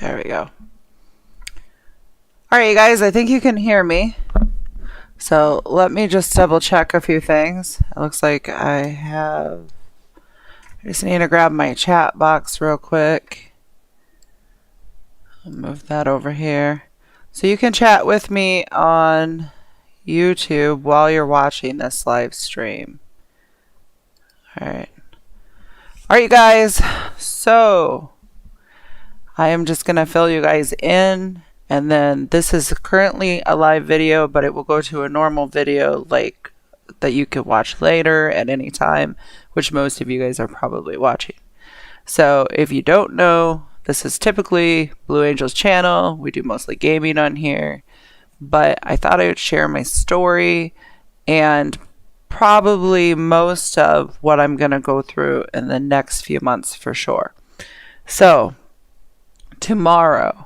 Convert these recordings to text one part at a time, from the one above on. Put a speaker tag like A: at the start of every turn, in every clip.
A: There we go. All right, you guys, I think you can hear me. So let me just double check a few things. It looks like I just need to grab my chat box real quick. I'll move that over here. So you can chat with me on YouTube while you're watching this live stream. All right. All right, you guys. So I am just going to fill you guys in. And then this is currently a live video, but it will go to a normal video like that you could watch later at any time, which most of you guys are probably watching. So if you don't know, this is typically Blue Angel's channel. We do mostly gaming on here, but I thought I would share my story and probably most of what I'm going to go through in the next few months for sure. So tomorrow,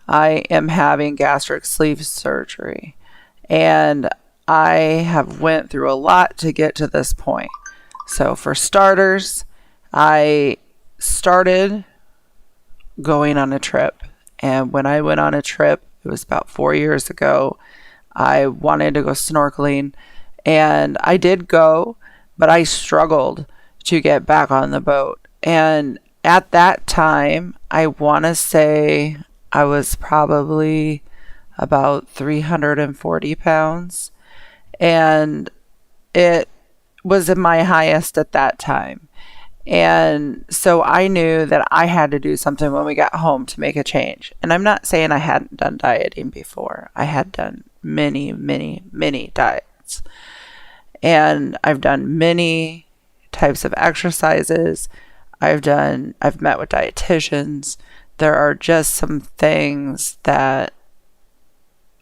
A: I am having gastric sleeve surgery, and I have went through a lot to get to this point. So for starters, I started going on a trip, and when I went on a trip, it was about 4 years ago. I wanted to go snorkeling, and I did go, but I struggled to get back on the boat. And at that time, I want to say I was probably about 340 pounds, and it was at my highest at that time. And so I knew that I had to do something when we got home to make a change. And I'm not saying I hadn't done dieting before. I had done many, many, many diets. And I've done many types of exercises. I've met with dietitians. There are just some things that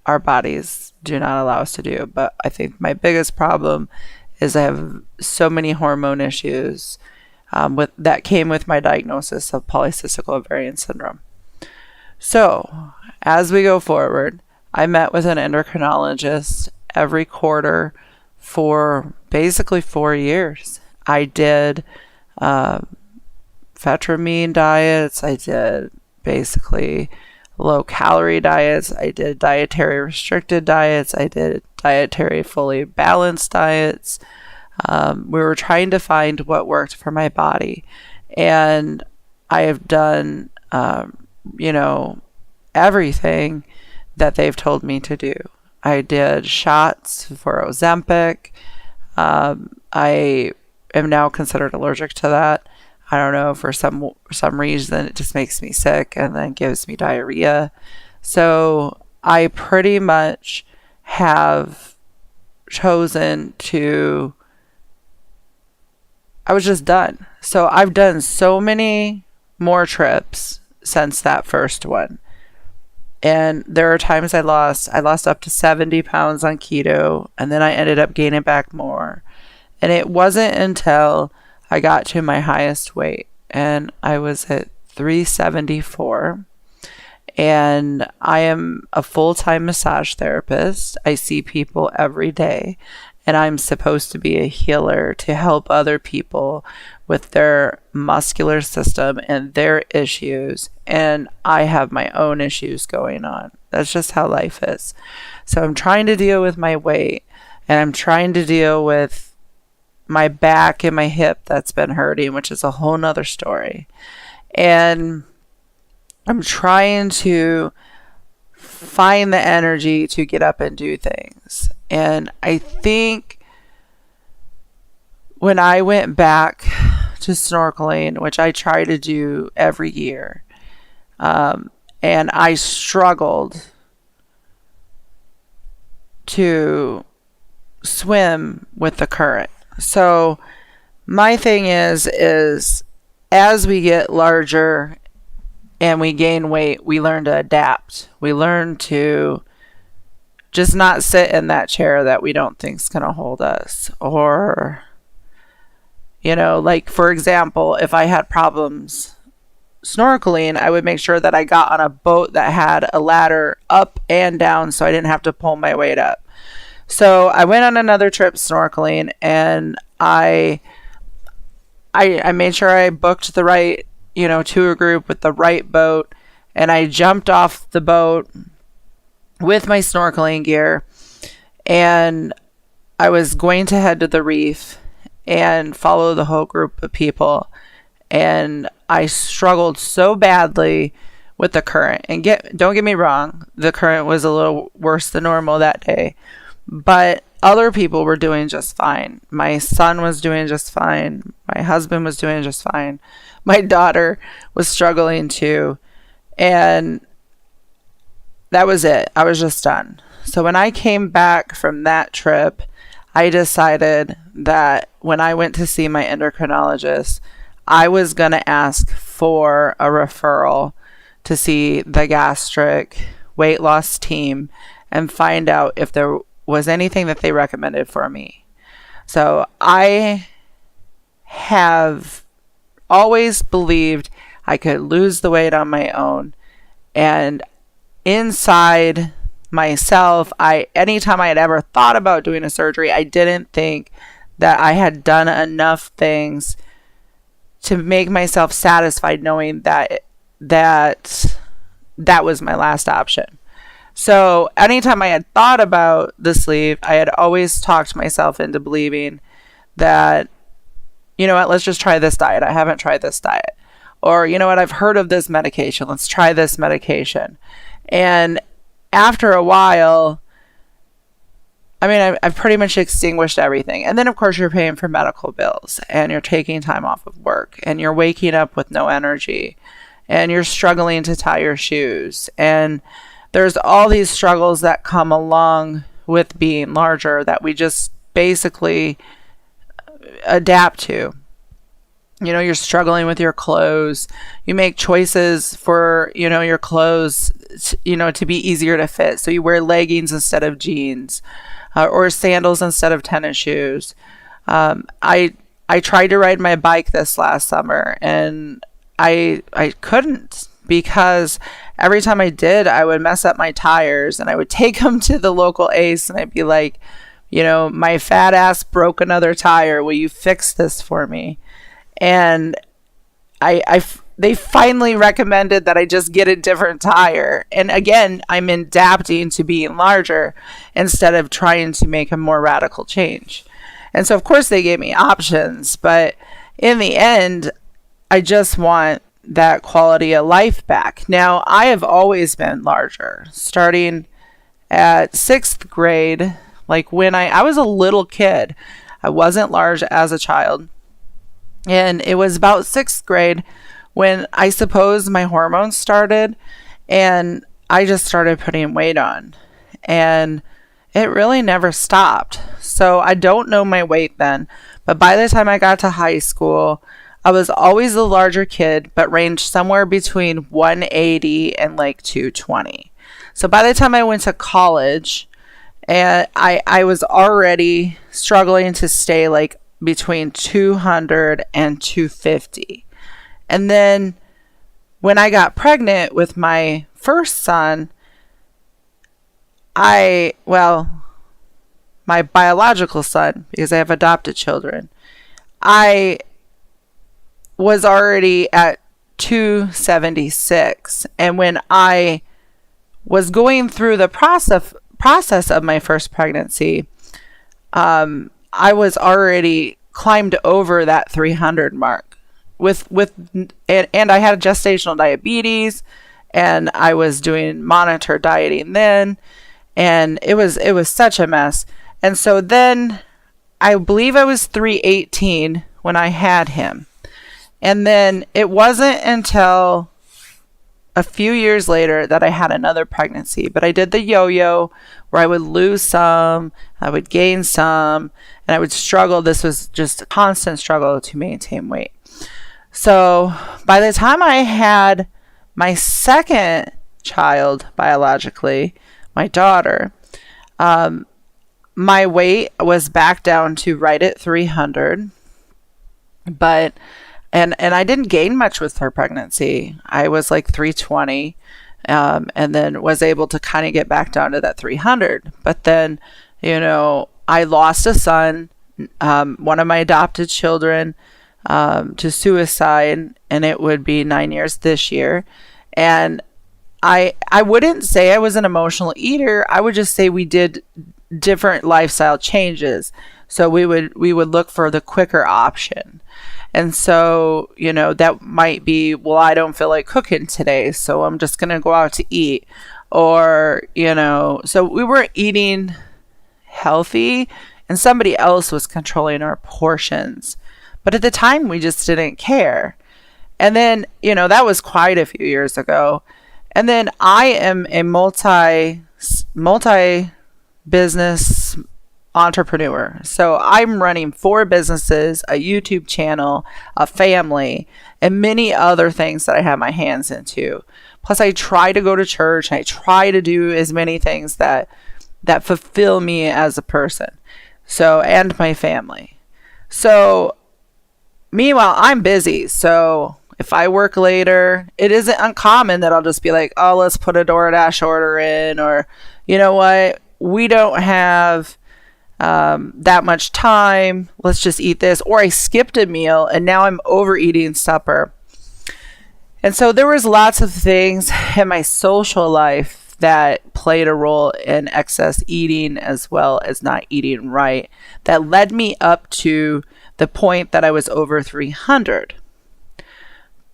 A: our bodies do not allow us to do. But I think my biggest problem is I have so many hormone issues that came with my diagnosis of polycystic ovarian syndrome. So as we go forward, I met with an endocrinologist every quarter for basically 4 years. I did phetramine diets. I did basically low calorie diets. I did dietary restricted diets. I did dietary fully balanced diets. We were trying to find what worked for my body. And I have done, everything that they've told me to do. I did shots for Ozempic. I am now considered allergic to that. I don't know, for some reason it just makes me sick and then gives me diarrhea. So I pretty much have chosen to, I was just done. So I've done so many more trips since that first one. And there are times I lost up to 70 pounds on keto, and then I ended up gaining back more. And it wasn't until I got to my highest weight, and I was at 374. And I am a full-time massage therapist. I see people every day, and I'm supposed to be a healer to help other people with their muscular system and their issues. And I have my own issues going on. That's just how life is. So I'm trying to deal with my weight, and I'm trying to deal with my back and my hip that's been hurting, which is a whole nother story. And I'm trying to find the energy to get up and do things. And I think when I went back to snorkeling, which I try to do every year, and I struggled to swim with the current. So my thing is as we get larger and we gain weight, we learn to adapt. We learn to just not sit in that chair that we don't think is going to hold us. Or, like, for example, if I had problems snorkeling, I would make sure that I got on a boat that had a ladder up and down so I didn't have to pull my weight up. So I went on another trip snorkeling, and I made sure I booked the right, tour group with the right boat. and I jumped off the boat with my snorkeling gear, and I was going to head to the reef and follow the whole group of people. And I struggled so badly with the current. And don't get me wrong, the current was a little worse than normal that day. But other people were doing just fine. My son was doing just fine. My husband was doing just fine. My daughter was struggling too. And that was it. I was just done. So when I came back from that trip, I decided that when I went to see my endocrinologist, I was going to ask for a referral to see the gastric weight loss team and find out if there was anything that they recommended for me. So I have always believed I could lose the weight on my own. And inside myself, anytime I had ever thought about doing a surgery, I didn't think that I had done enough things to make myself satisfied knowing that was my last option. So anytime I had thought about the sleeve, I had always talked myself into believing that, you know what, let's just try this diet. I haven't tried this diet. Or, you know what, I've heard of this medication. Let's try this medication. And after a while, I mean, I've pretty much extinguished everything. And then, of course, you're paying for medical bills, and you're taking time off of work, and you're waking up with no energy, and you're struggling to tie your shoes. And there's all these struggles that come along with being larger that we just basically adapt to. You know, you're struggling with your clothes. You make choices for, you know, your clothes, to be easier to fit. So you wear leggings instead of jeans, or sandals instead of tennis shoes. I tried to ride my bike this last summer, and I couldn't, because every time I did, I would mess up my tires, and I would take them to the local Ace, and I'd be like, you know, my fat ass broke another tire. Will you fix this for me? And they finally recommended that I just get a different tire. And again, I'm adapting to being larger instead of trying to make a more radical change. And so, of course, they gave me options. But in the end, I just want that quality of life back. Now, I have always been larger. Starting at 6th grade, like when I was a little kid, I wasn't large as a child. And it was about 6th grade when I suppose my hormones started, and I just started putting weight on, and it really never stopped. So I don't know my weight then, but by the time I got to high school, I was always the larger kid, but ranged somewhere between 180 and like 220. So by the time I went to college, and I was already struggling to stay like between 200 and 250. And then when I got pregnant with my first son, my biological son, because I have adopted children, I was already at 276. And when I was going through the process of my first pregnancy, I was already climbed over that 300 mark and I had gestational diabetes, and I was doing monitor dieting then, and it was such a mess. And so then I believe I was 318 when I had him. And then it wasn't until a few years later that I had another pregnancy, but I did the yo-yo where I would lose some, I would gain some, and I would struggle. This was just a constant struggle to maintain weight. So by the time I had my second child biologically, my daughter, my weight was back down to right at 300, but and I didn't gain much with her pregnancy. I was like 320, and then was able to kind of get back down to that 300. But then, I lost a son, one of my adopted children, to suicide, and it would be 9 years this year. And I wouldn't say I was an emotional eater. I would just say we did different lifestyle changes. So we would look for the quicker option. And so, that might be, well, I don't feel like cooking today, so I'm just going to go out to eat. Or, so we weren't eating healthy and somebody else was controlling our portions. But at the time, we just didn't care. And then, that was quite a few years ago. And then I am a multi business entrepreneur. So I'm running 4 businesses, a YouTube channel, a family, and many other things that I have my hands into. Plus, I try to go to church and I try to do as many things that fulfill me as a person. So, and my family. So, meanwhile, I'm busy. So, if I work later, it isn't uncommon that I'll just be like, oh, let's put a DoorDash order in, or, you know what, we don't have that much time. Let's just eat this. Or I skipped a meal and now I'm overeating supper. And so there was lots of things in my social life that played a role in excess eating as well as not eating right that led me up to the point that I was over 300.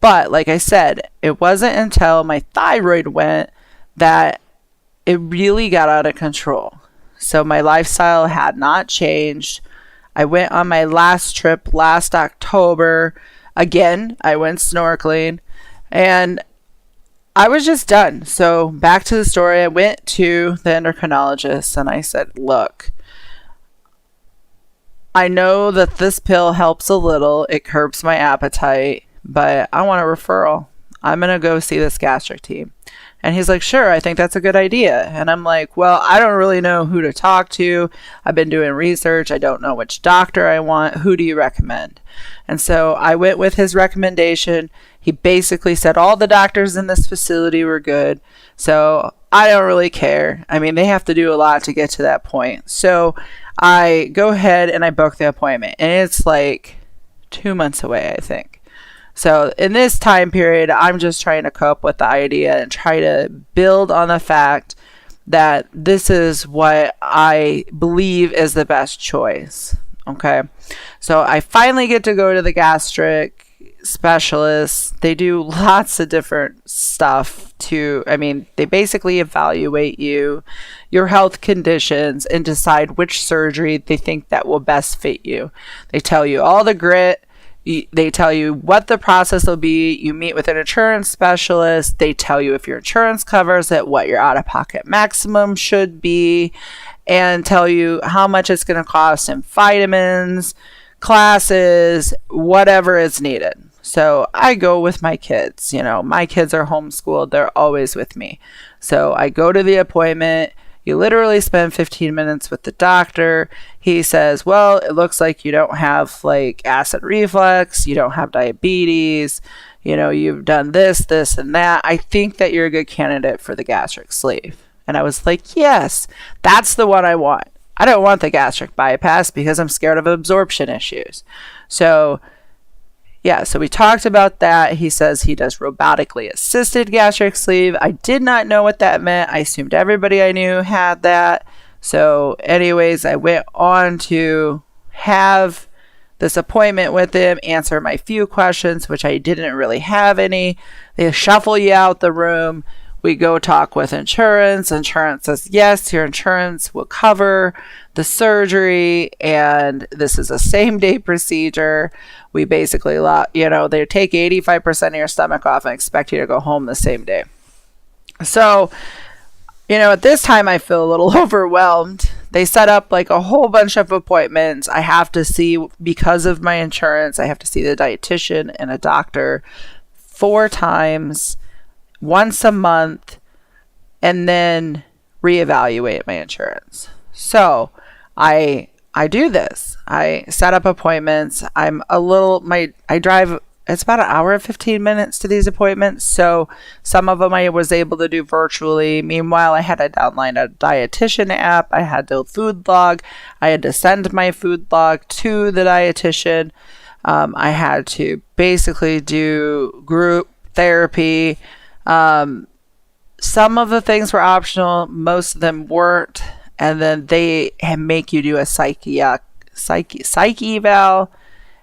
A: But like I said, it wasn't until my thyroid went that it really got out of control. So my lifestyle had not changed. I went on my last trip last October. Again, I went snorkeling and I was just done. So back to the story. I went to the endocrinologist and I said, look, I know that this pill helps a little. It curbs my appetite, but I want a referral. I'm going to go see this gastric team. And he's like, sure, I think that's a good idea. And I'm like, well, I don't really know who to talk to. I've been doing research. I don't know which doctor I want. Who do you recommend? And so I went with his recommendation. He basically said all the doctors in this facility were good. So I don't really care. I mean, they have to do a lot to get to that point. So I go ahead and I book the appointment. And it's like 2 months away, I think. So in this time period, I'm just trying to cope with the idea and try to build on the fact that this is what I believe is the best choice. Okay. So I finally get to go to the gastric specialist. They do lots of different stuff they basically evaluate you, your health conditions, and decide which surgery they think that will best fit you. They tell you all the grit. They tell you what the process will be. You meet with an insurance specialist. They tell you if your insurance covers it, what your out-of-pocket maximum should be, and tell you how much it's going to cost in vitamins, classes, whatever is needed. So I go with my kids. My kids are homeschooled. They're always with me. So I go to the appointment. You literally spend 15 minutes with the doctor. He says, well, it looks like you don't have acid reflux. You don't have diabetes. You've done this, and that. I think that you're a good candidate for the gastric sleeve. And I was like, yes, that's the one I want. I don't want the gastric bypass because I'm scared of absorption issues. So we talked about that. He says he does robotically assisted gastric sleeve. I did not know what that meant. I assumed everybody I knew had that. So anyways, I went on to have this appointment with him, answer my few questions, which I didn't really have any. They shuffle you out the room. We go talk with insurance. Insurance says, yes, your insurance will cover the surgery, and this is a same-day procedure. We basically, they take 85% of your stomach off and expect you to go home the same day. So, at this time, I feel a little overwhelmed. They set up a whole bunch of appointments. I have to see, because of my insurance, I have to see the dietitian and a doctor 4 times, once a month, and then reevaluate my insurance. So I do this. I set up appointments. I drive, it's about an hour and 15 minutes to these appointments. So some of them I was able to do virtually. Meanwhile, I had to download a dietitian app. I had to food log. I had to send my food log to the dietitian. I had to basically do group therapy. some of the things were optional, most of them weren't. And then they make you do a psyche eval.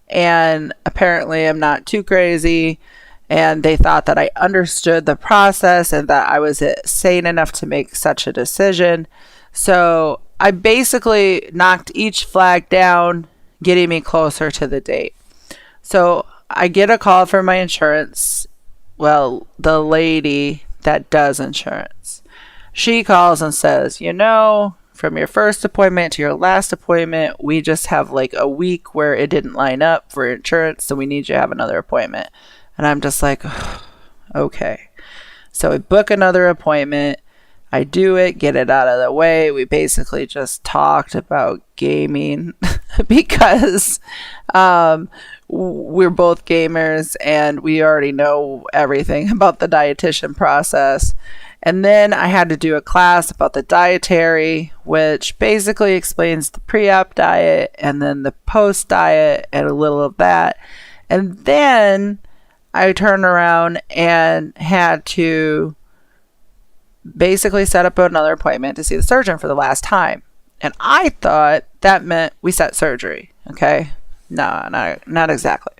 A: And apparently I'm not too crazy. And they thought that I understood the process and that I was sane enough to make such a decision. So I basically knocked each flag down, getting me closer to the date. So I get a call from my insurance. Well, the lady that does insurance. She calls and says, from your first appointment to your last appointment, we just have like a week where it didn't line up for insurance, so we need you to have another appointment. And I'm just like, okay. So I book another appointment. I do it, get it out of the way. We basically just talked about gaming because we're both gamers and we already know everything about the dietitian process. And then I had to do a class about the dietary, which basically explains the pre-op diet and then the post diet and a little of that. And then I turned around and had to basically set up another appointment to see the surgeon for the last time. And I thought that meant we set surgery. Okay. No, not exactly.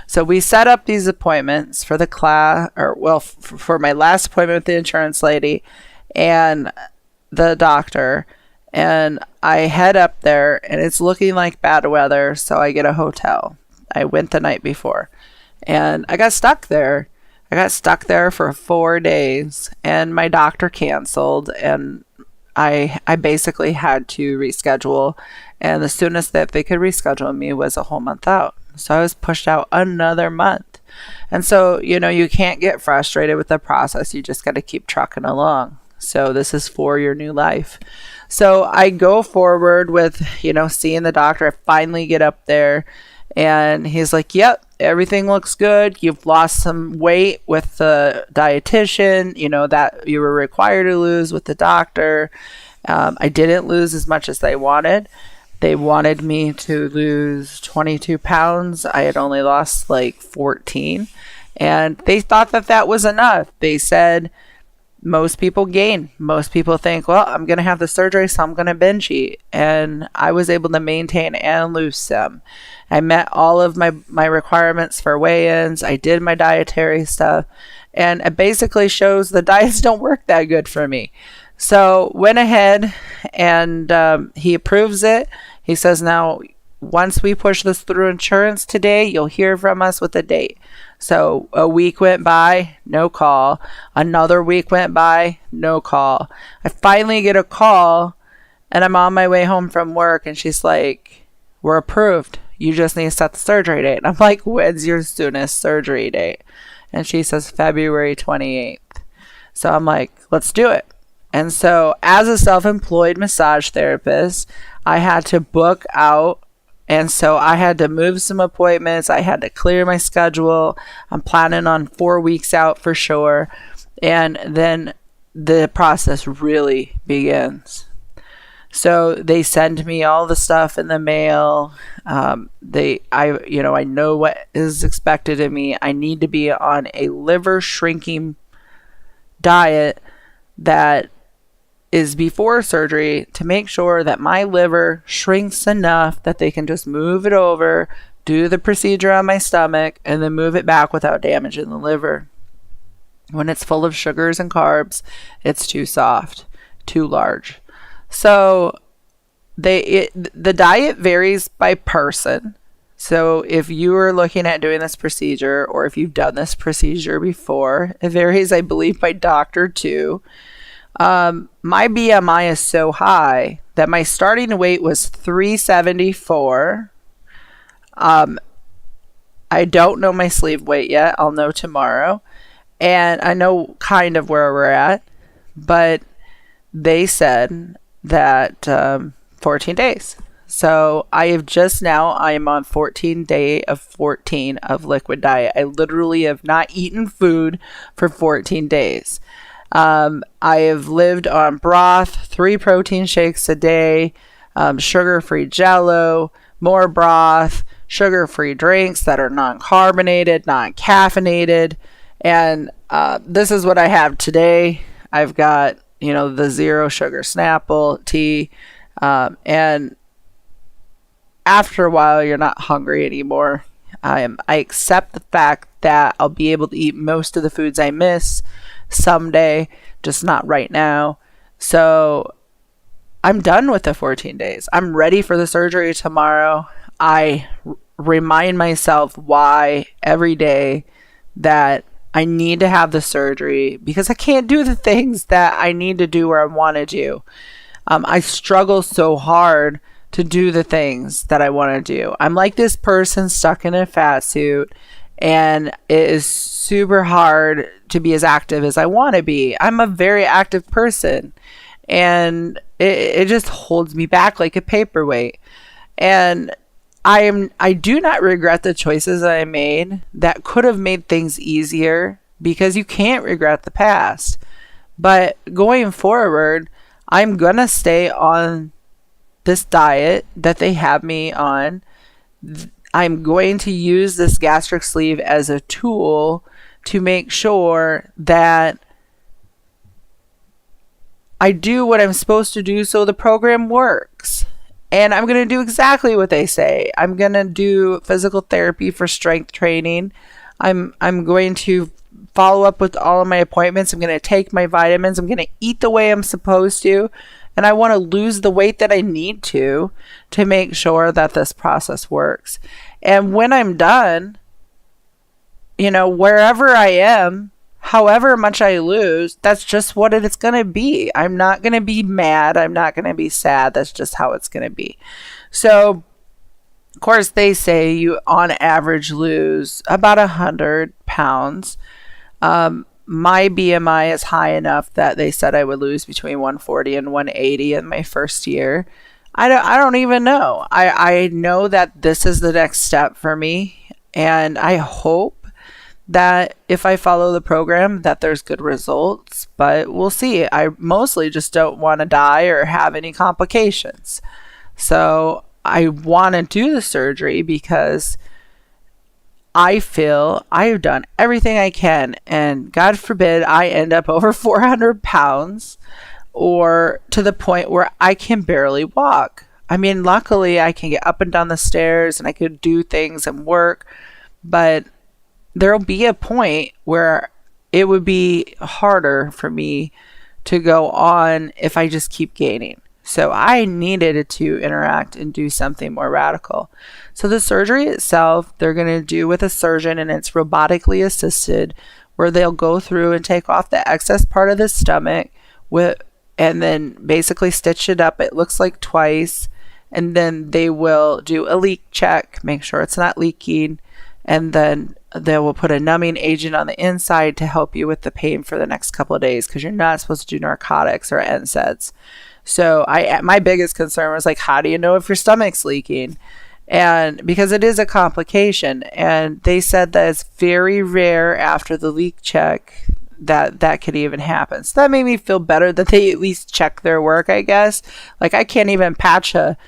A: So we set up these appointments for the class, for my last appointment with the insurance lady and the doctor. And I head up there and it's looking like bad weather. So I get a hotel. I went the night before and I got stuck there. I got stuck there for 4 days and my doctor canceled and I basically had to reschedule, and the soonest that they could reschedule me was a whole month out. So I was pushed out another month. And so, you can't get frustrated with the process. You just got to keep trucking along. So this is for your new life. So I go forward with, seeing the doctor. I finally get up there and he's like, yep, everything looks good. You've lost some weight with the dietitian, that you were required to lose with the doctor. I didn't lose as much as they wanted. They wanted me to lose 22 pounds. I had only lost like 14. And they thought that that was enough. They said most people gain. Most people think, well, I'm going to have the surgery, so I'm going to binge eat. And I was able to maintain and lose some. I met all of my requirements for weigh-ins. I did my dietary stuff. And it basically shows the diets don't work that good for me. So went ahead and he approves it. He says, now, once we push this through insurance today, you'll hear from us with a date. So a week went by, no call. Another week went by, no call. I finally get a call and I'm on my way home from work and she's like, we're approved. You just need to set the surgery date. And I'm like, when's your soonest surgery date? And she says February 28th. So I'm like, let's do it. And so as a self-employed massage therapist, I had to book out. And so I had to move some appointments. I had to clear my schedule. I'm planning on 4 weeks out for sure. And then the process really begins. So they send me all the stuff in the mail. I know what is expected of me. I need to be on a liver shrinking diet that is before surgery to make sure that my liver shrinks enough that they can just move it over, do the procedure on my stomach, and then move it back without damaging the liver. When it's full of sugars and carbs, it's too soft, too large. So the diet varies by person. So if you are looking at doing this procedure, or if you've done this procedure before, it varies, I believe, by doctor too. My BMI is so high that my starting weight was 374. I don't know my sleeve weight yet. I'll know tomorrow. And I know kind of where we're at, but they said that 14 days. So I am on 14 day of 14 of liquid diet. I literally have not eaten food for 14 days. I have lived on broth, 3 protein shakes a day, sugar-free Jell-O, more broth, sugar-free drinks that are non-carbonated, non-caffeinated. And this is what I have today. I've got, the zero sugar Snapple tea. And after a while, you're not hungry anymore. I accept the fact that I'll be able to eat most of the foods I miss someday, just not right now. So I'm done with the 14 days. I'm ready for the surgery tomorrow. I remind myself why every day that I need to have the surgery, because I can't do the things that I need to do or I want to do. I struggle so hard to do the things that I want to do. I'm like this person stuck in a fat suit, and it is super hard to be as active as I want to be. I'm a very active person, and it just holds me back like a paperweight. And I do not regret the choices that I made that could have made things easier, because you can't regret the past. But going forward, I'm gonna stay on this diet that they have me on. I'm going to use this gastric sleeve as a tool to make sure that I do what I'm supposed to do so the program works. And I'm going to do exactly what they say. I'm going to do physical therapy for strength training. I'm going to follow up with all of my appointments. I'm going to take my vitamins. I'm going to eat the way I'm supposed to. And I want to lose the weight that I need to make sure that this process works. And when I'm done, wherever I am, however much I lose, that's just what it's going to be. I'm not going to be mad. I'm not going to be sad. That's just how it's going to be. So, of course, they say you on average lose about 100 pounds. My BMI is high enough that they said I would lose between 140 and 180 in my first year. I don't even know. I know that this is the next step for me, and I hope that if I follow the program that there's good results, but we'll see. I mostly just don't want to die or have any complications. So I want to do the surgery because I feel I've done everything I can, and God forbid I end up over 400 pounds or to the point where I can barely walk. I mean, luckily I can get up and down the stairs and I could do things and work, but there'll be a point where it would be harder for me to go on if I just keep gaining. So I needed to interact and do something more radical. So the surgery itself, they're going to do with a surgeon, and it's robotically assisted, where they'll go through and take off the excess part of the stomach and then basically stitch it up. It looks like twice. And then they will do a leak check, make sure it's not leaking. And then they will put a numbing agent on the inside to help you with the pain for the next couple of days, because you're not supposed to do narcotics or NSAIDs. So my biggest concern was like, how do you know if your stomach's leaking? And because it is a complication, and they said that it's very rare after the leak check that could even happen. So that made me feel better that they at least check their work, I guess. Like, I can't even patch a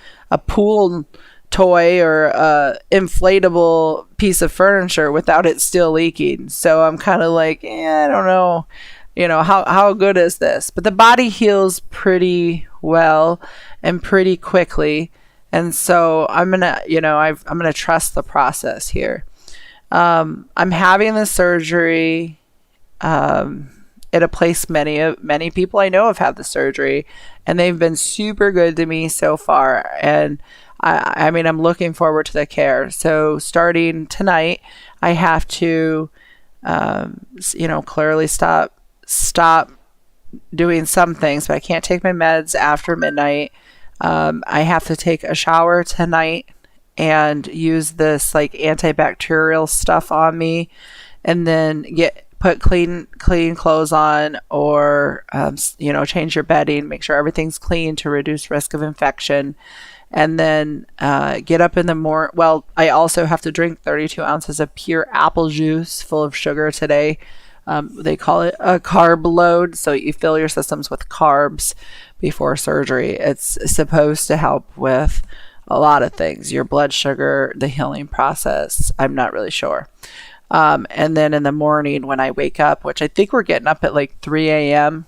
A: pool toy or a inflatable piece of furniture without it still leaking. So I'm kind of like, I don't know. How good is this? But the body heals pretty well and pretty quickly. And so I'm going to, I'm going to trust the process here. I'm having the surgery at a place many people I know have had the surgery, and they've been super good to me so far. And I mean, I'm looking forward to the care. So starting tonight, I have to, clearly stop doing some things, but I can't take my meds after midnight. I have to take a shower tonight and use this like antibacterial stuff on me, and then put clean clothes on, or change your bedding, make sure everything's clean to reduce risk of infection. And then get up in the morning. Well, I also have to drink 32 ounces of pure apple juice full of sugar today. They call it a carb load. So you fill your systems with carbs before surgery. It's supposed to help with a lot of things. Your blood sugar, the healing process. I'm not really sure. And then in the morning when I wake up, which I think we're getting up at like 3 a.m.,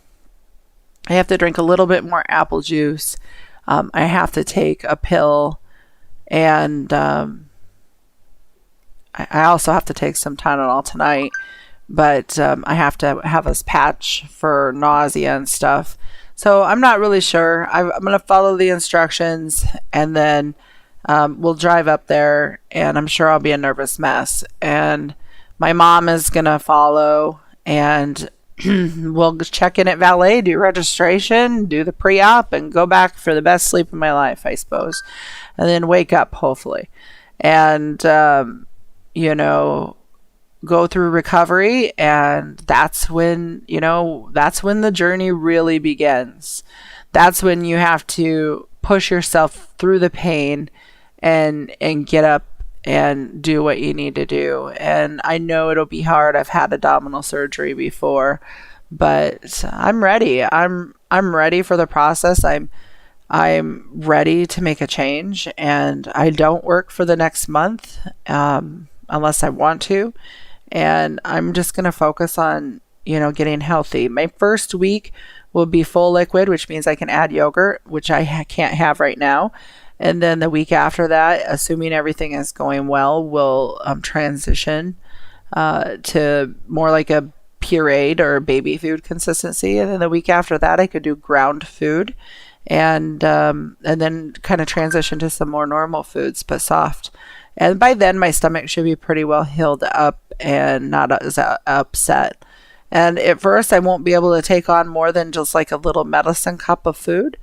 A: I have to drink a little bit more apple juice. I have to take a pill, and I also have to take some Tylenol tonight. But I have to have a patch for nausea and stuff. So I'm not really sure. I'm going to follow the instructions, and then we'll drive up there, and I'm sure I'll be a nervous mess. And my mom is going to follow, and we'll check in at Valet, do registration, do the pre-op, and go back for the best sleep of my life, I suppose. And then wake up, hopefully. And, go through recovery, and that's when the journey really begins. That's when you have to push yourself through the pain and get up and do what you need to do. And I know it'll be hard. I've had abdominal surgery before, but I'm ready. I'm ready for the process. I'm ready to make a change, and I don't work for the next month unless I want to. And I'm just going to focus on, getting healthy. My first week will be full liquid, which means I can add yogurt, which I can't have right now. And then the week after that, assuming everything is going well, we'll transition to more like a pureed or baby food consistency. And then the week after that, I could do ground food, and then kind of transition to some more normal foods, but soft. And by then, my stomach should be pretty well healed up and not as upset. And at first, I won't be able to take on more than just like a little medicine cup of food.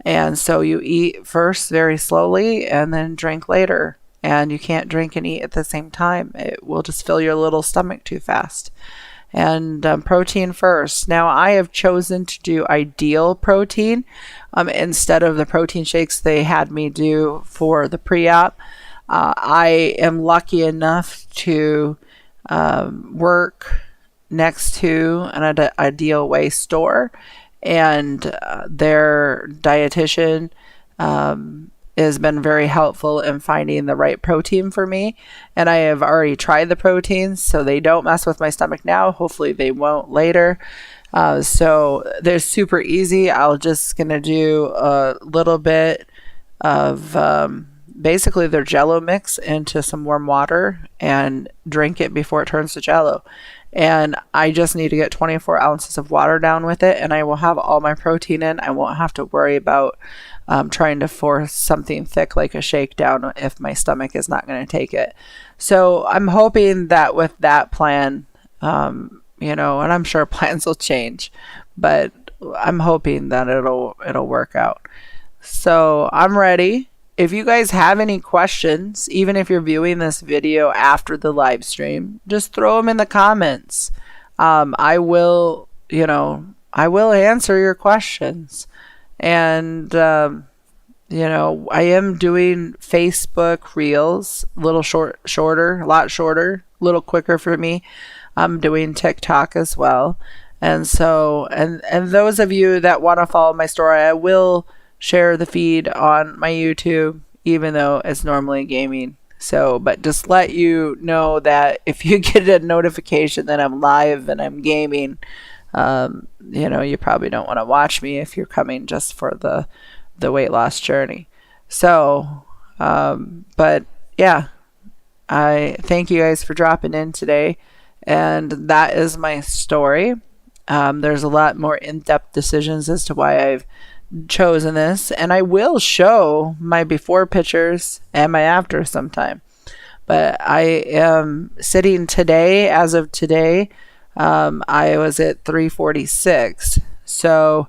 A: And so you eat first very slowly and then drink later. And you can't drink and eat at the same time. It will just fill your little stomach too fast. And protein first. Now, I have chosen to do Ideal Protein instead of the protein shakes they had me do for the pre-op. I am lucky enough to work next to an Ideal Way store, and their dietitian has been very helpful in finding the right protein for me. And I have already tried the proteins, so they don't mess with my stomach now. Hopefully they won't later. So they're super easy. I'll just gonna do a little bit of basically their Jello mix into some warm water and drink it before it turns to Jello. And I just need to get 24 ounces of water down with it, and I will have all my protein in. I won't have to worry about trying to force something thick like a shake down if my stomach is not going to take it. So I'm hoping that with that plan, and I'm sure plans will change, but I'm hoping that it'll work out. So I'm ready. If you guys have any questions, even if you're viewing this video after the live stream, just throw them in the comments. I will answer your questions. And, I am doing Facebook Reels, a lot shorter, a little quicker for me. I'm doing TikTok as well. And so, and those of you that want to follow my story, I will share the feed on my YouTube, even though it's normally gaming. So, but just let you know that if you get a notification that I'm live and I'm gaming, you probably don't want to watch me if you're coming just for the weight loss journey. So, but yeah, I thank you guys for dropping in today. And that is my story. There's a lot more in-depth decisions as to why I've chosen this, and I will show my before pictures and my after sometime. But I am sitting today, as of today, I was at 346. So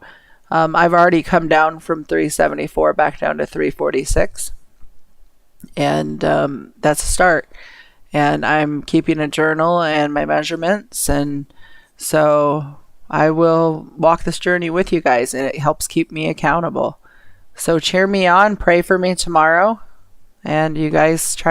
A: I've already come down from 374 back down to 346. And that's a start. And I'm keeping a journal and my measurements. And so I will walk this journey with you guys, and it helps keep me accountable. So cheer me on, pray for me tomorrow, and you guys try